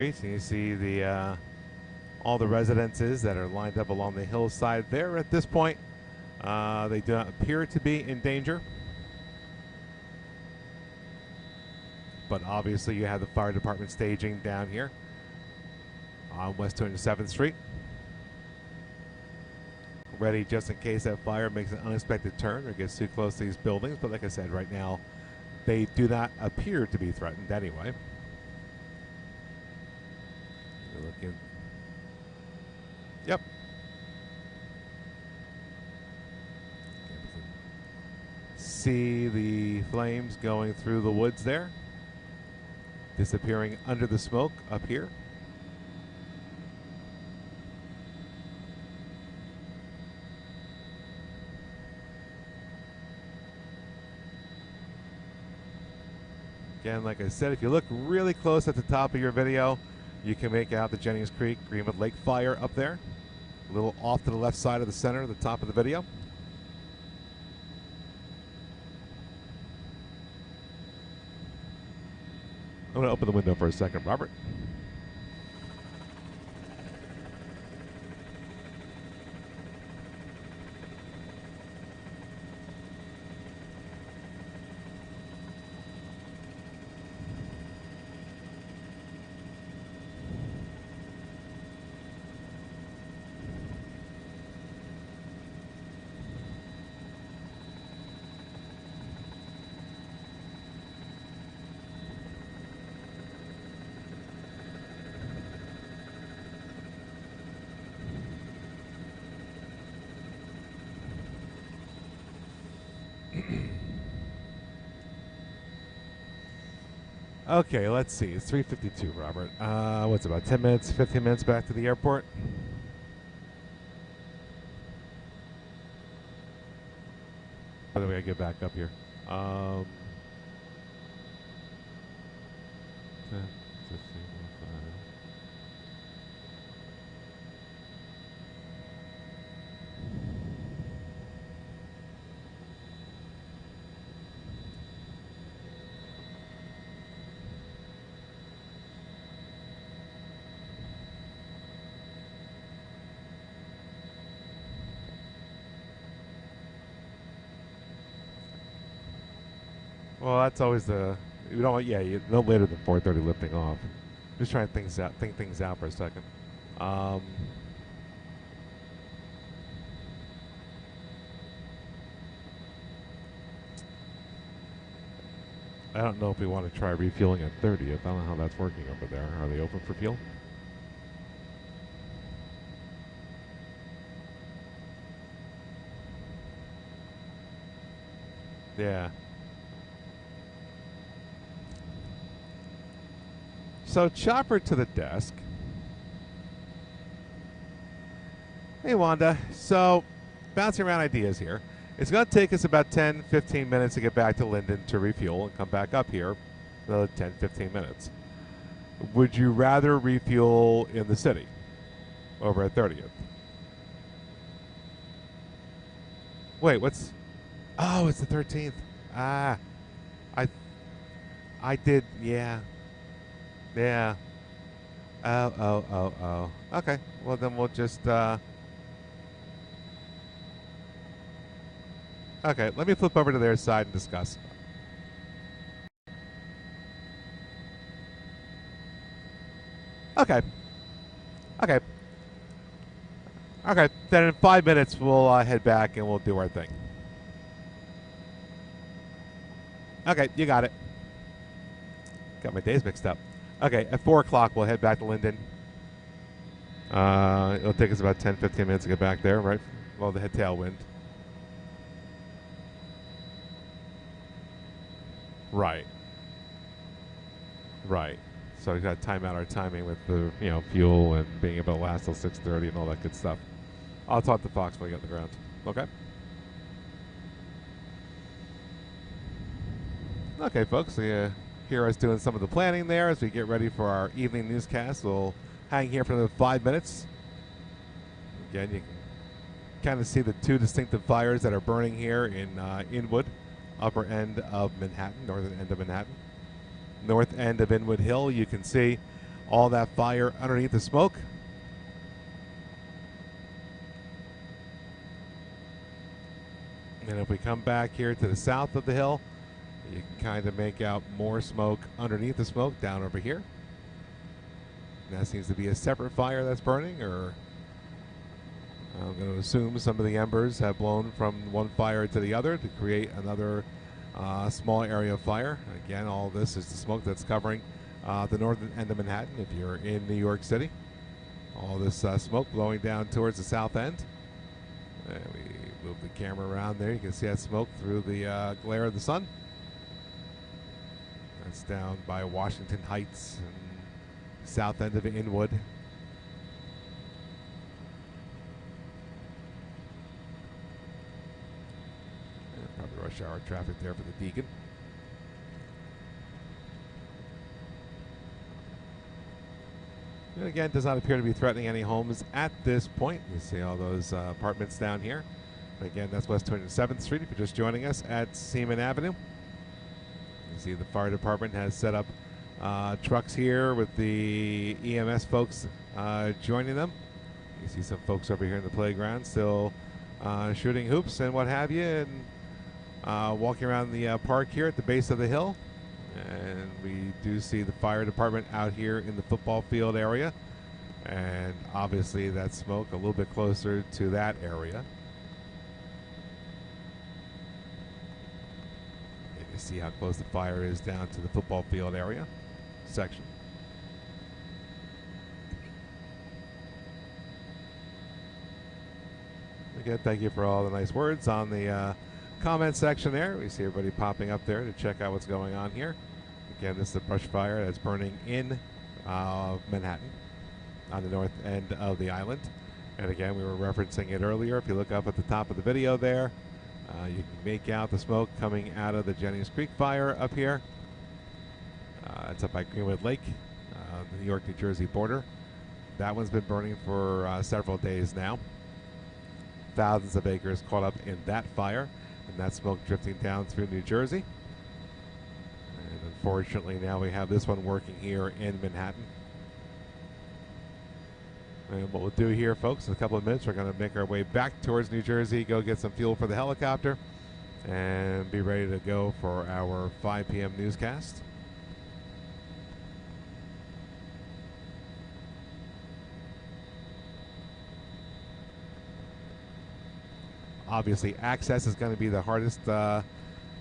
And you see the all the residences that are lined up along the hillside there. At this point, they do not appear to be in danger. But obviously you have the fire department staging down here on West 207th Street. Ready just in case that fire makes an unexpected turn or gets too close to these buildings. But like I said, right now, they do not appear to be threatened anyway. You're looking. Yep. See the flames going through the woods there, disappearing under the smoke up here. Again, like I said, if you look really close at the top of your video, you can make out the Jennings Creek Greenwood Lake fire up there, a little off to the left side of the center, the top of the video. I'm going to open the window for a second, Robert. Okay, let's see. It's 3:52, Robert. What's it, about 10 minutes, 15 minutes back to the airport? By the way, I get back up here. 10, 15, 5. Well, that's always the you don't. Yeah, no later than 4:30 lifting off. Just trying to think things out for a second. I don't know if we want to try refueling at 30th. I don't know how that's working over there. Are they open for fuel? Yeah. So chopper to the desk. Hey, Wanda. So bouncing around ideas here. It's going to take us about 10, 15 minutes to get back to Linden to refuel and come back up here. Another 10, 15 minutes. Would you rather refuel in the city over at 30th? Wait, what's... Oh, it's the 13th. Ah. I did, yeah. Yeah. Oh. Okay. Well, then we'll just, okay, let me flip over to their side and discuss. Okay. Then in 5 minutes, we'll head back and we'll do our thing. Okay, you got it. Got my days mixed up. Okay, at 4 o'clock, we'll head back to Linden. It'll take us about 10, 15 minutes to get back there, right? Well, the head tailwind. Right. So we've got to time out our timing with the fuel and being able to last till 6:30 and all that good stuff. I'll talk to Fox when we get on the ground. Okay. Okay, folks. So hear us doing some of the planning there as we get ready for our evening newscast. We'll hang here for another 5 minutes. Again, you can kind of see the two distinctive fires that are burning here in Inwood, upper end of Manhattan, northern end of Manhattan. North end of Inwood Hill, you can see all that fire underneath the smoke. And if we come back here to the south of the hill, you can kind of make out more smoke underneath the smoke down over here. And that seems to be a separate fire that's burning, or I'm going to assume some of the embers have blown from one fire to the other to create another small area of fire. Again, all this is the smoke that's covering the northern end of Manhattan if you're in New York City. All this smoke blowing down towards the south end. And we move the camera around there. You can see that smoke through the glare of the sun. That's down by Washington Heights and south end of Inwood. And probably rush hour traffic there for the Deacon. And again, does not appear to be threatening any homes at this point. You see all those apartments down here. Again, that's West 207th Street if you're just joining us at Seaman Avenue. You see the fire department has set up trucks here with the EMS folks joining them. You see some folks over here in the playground still shooting hoops and what have you, and walking around the park here at the base of the hill. And we do see the fire department out here in the football field area, and obviously that smoke a little bit closer to that area. And you see how close the fire is down to the football field area section. Again, thank you for all the nice words on the comment section there. We see everybody popping up there to check out what's going on here. Again, this is the brush fire that's burning in Manhattan on the north end of the island. And again, we were referencing it earlier. If you look up at the top of the video there, you can make out the smoke coming out of the Jennings Creek fire up here. It's up by Greenwood Lake, the New York-New Jersey border. That one's been burning for several days now. Thousands of acres caught up in that fire, and that smoke drifting down through New Jersey. And unfortunately, now we have this one working here in Manhattan. And what we'll do here, folks, in a couple of minutes, we're going to make our way back towards New Jersey, go get some fuel for the helicopter, and be ready to go for our 5 p.m. newscast. Obviously, access is going to be the hardest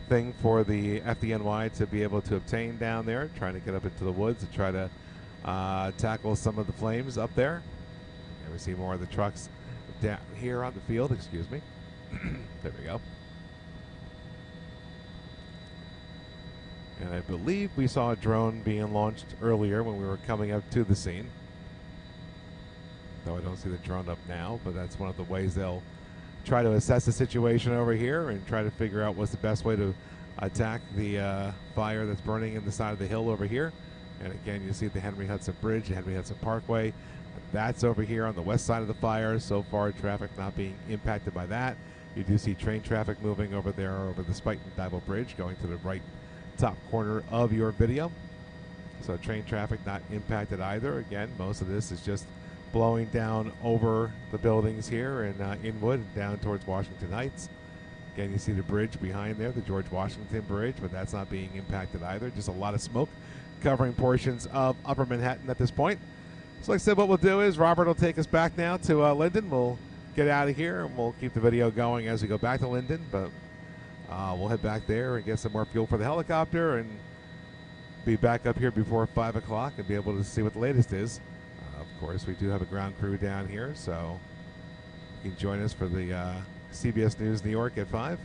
thing for the FDNY to be able to obtain down there, trying to get up into the woods to try to tackle some of the flames up there. And we see more of the trucks down here on the field, excuse me. There we go. And I believe we saw a drone being launched earlier when we were coming up to the scene. Though I don't see the drone up now, but that's one of the ways they'll try to assess the situation over here and try to figure out what's the best way to attack the fire that's burning in the side of the hill over here. And again, you see the Henry Hudson Bridge, the Henry Hudson Parkway. That's over here on the west side of the fire. So far, traffic not being impacted by that. You do see train traffic moving over there over the Spuyten Duyvil Bridge, going to the right top corner of your video. So train traffic not impacted either. Again, most of this is just blowing down over the buildings here in Inwood and down towards Washington Heights. Again, you see the bridge behind there, the George Washington Bridge, but that's not being impacted either. Just a lot of smoke covering portions of Upper Manhattan at this point. So like I said, what we'll do is Robert will take us back now to Linden. We'll get out of here and we'll keep the video going as we go back to Linden, but we'll head back there and get some more fuel for the helicopter and be back up here before 5 o'clock and be able to see what the latest is. Of course, we do have a ground crew down here, so you can join us for the CBS News New York at 5.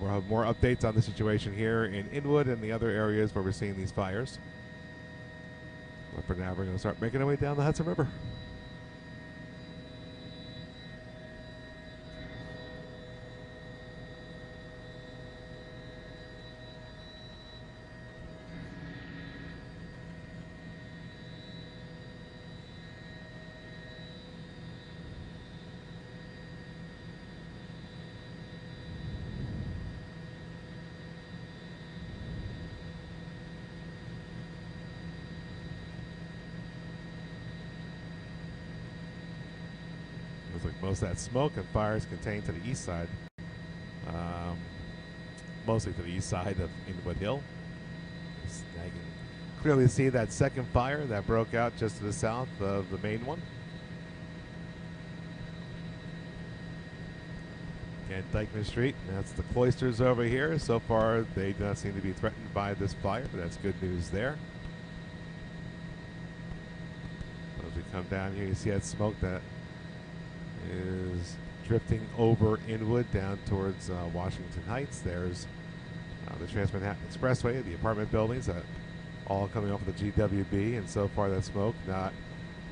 We'll have more updates on the situation here in Inwood and the other areas where we're seeing these fires. But for now, we're going to start making our way down the Hudson River. like most of that smoke and fire is contained to the east side, mostly to the east side of Inwood Hill. I can clearly see that second fire that broke out just to the south of the main one. And Dykeman Street, and that's the cloisters over here. So far, they do not seem to be threatened by this fire, but that's good news there. As we come down here, you see that smoke that is drifting over Inwood down towards Washington Heights. There's the Trans-Manhattan Expressway, the apartment buildings, all coming off of the GWB, and so far that smoke not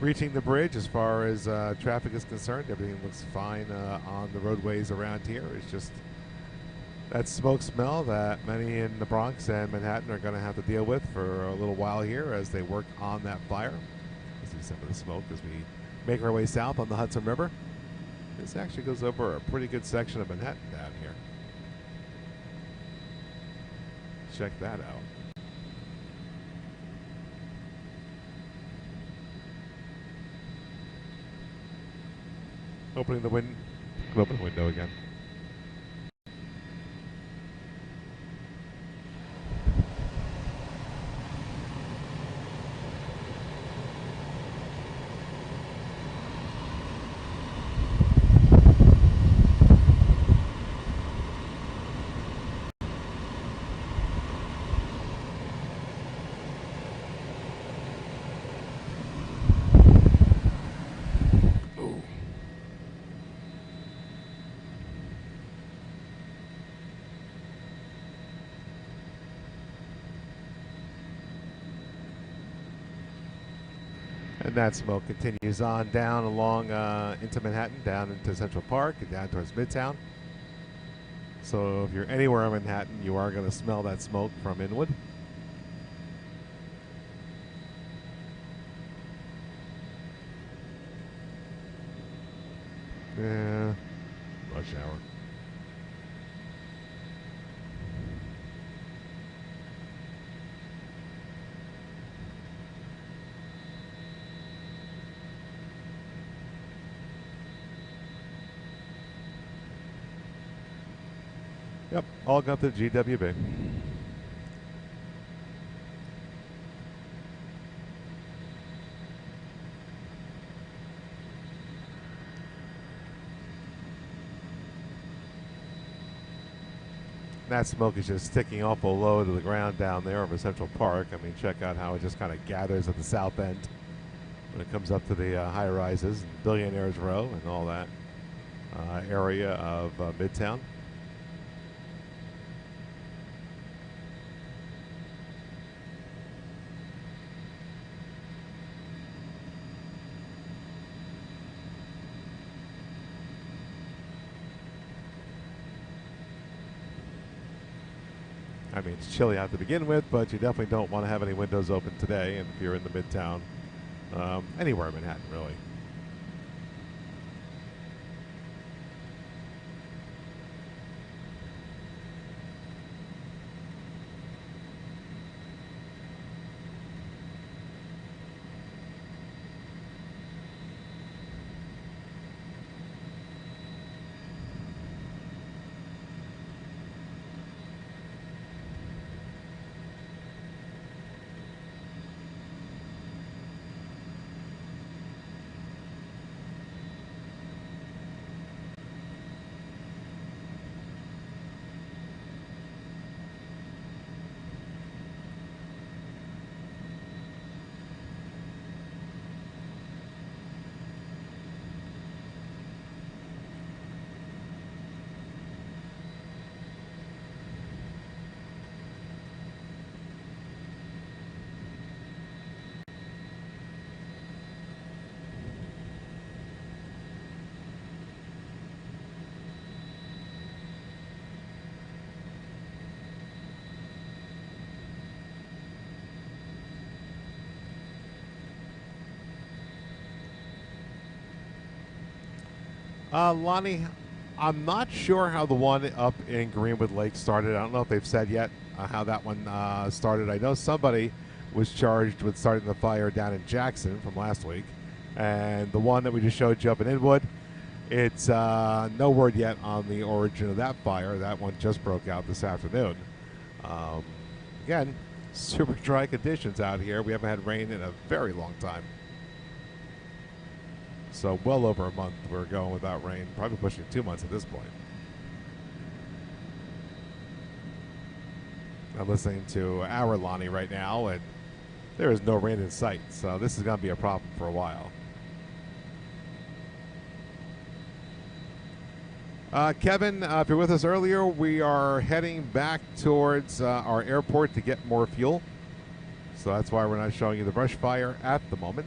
reaching the bridge. As far as traffic is concerned, everything looks fine on the roadways around here. It's just that smoke smell that many in the Bronx and Manhattan are going to have to deal with for a little while here as they work on that fire. You see some of the smoke as we make our way south on the Hudson River. This actually goes over a pretty good section of Manhattan down here. Check that out. Open the window again. And that smoke continues on down along into Manhattan, down into Central Park, and down towards Midtown. So if you're anywhere in Manhattan, you are going to smell that smoke from Inwood. Yeah, rush hour. Yep, all got the GWB. That smoke is just sticking awful low to the ground down there over Central Park. I mean, check out how it just kind of gathers at the south end when it comes up to the high rises, and Billionaires Row, and all that area of Midtown. I mean, it's chilly out to begin with, but you definitely don't want to have any windows open today, and if you're in the Midtown, anywhere in Manhattan, really. Lonnie, I'm not sure how the one up in Greenwood Lake started. I don't know if they've said yet how that one started. I know somebody was charged with starting the fire down in Jackson from last week. And the one that we just showed you up in Inwood It's no word yet on the origin of that fire. That one just broke out this afternoon. Um, Again, super dry conditions out here. We haven't had rain in a very long time. So well over a month we're going without rain, probably pushing 2 months at this point. I'm listening to our Lonnie right now, and there is no rain in sight, so this is going to be a problem for a while. Kevin, if you're with us earlier, we are heading back towards our airport to get more fuel. So that's why we're not showing you the brush fire at the moment.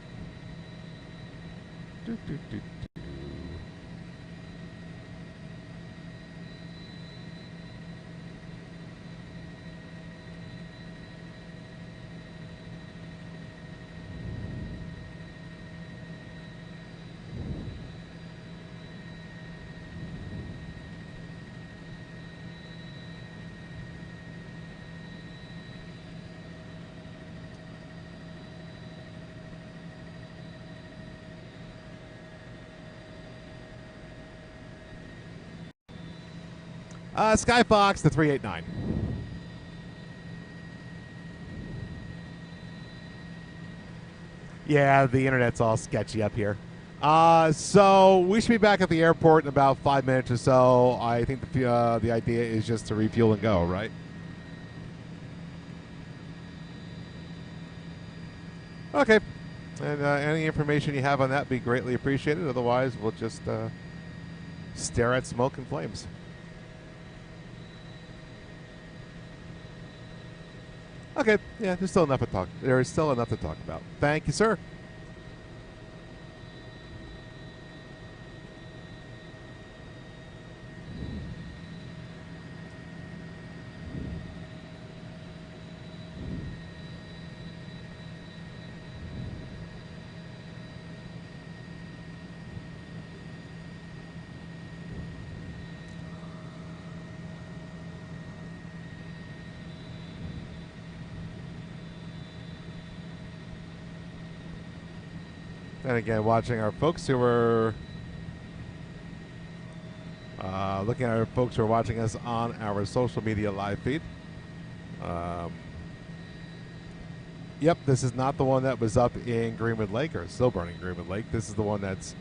SkyFOX, the 389. Yeah, the internet's all sketchy up here. So we should be back at the airport in about 5 minutes or so. I think the idea is just to refuel and go, right? Okay. And any information you have on that would be greatly appreciated. Otherwise, we'll just stare at smoke and flames. Okay, yeah, there's still enough to talk. There is still enough to talk about. Thank you, sir. And again, watching our folks who are looking at our folks who are watching us on our social media live feed. Yep, this is not the one that was up in Greenwood Lake or still burning Greenwood Lake. This is the one that's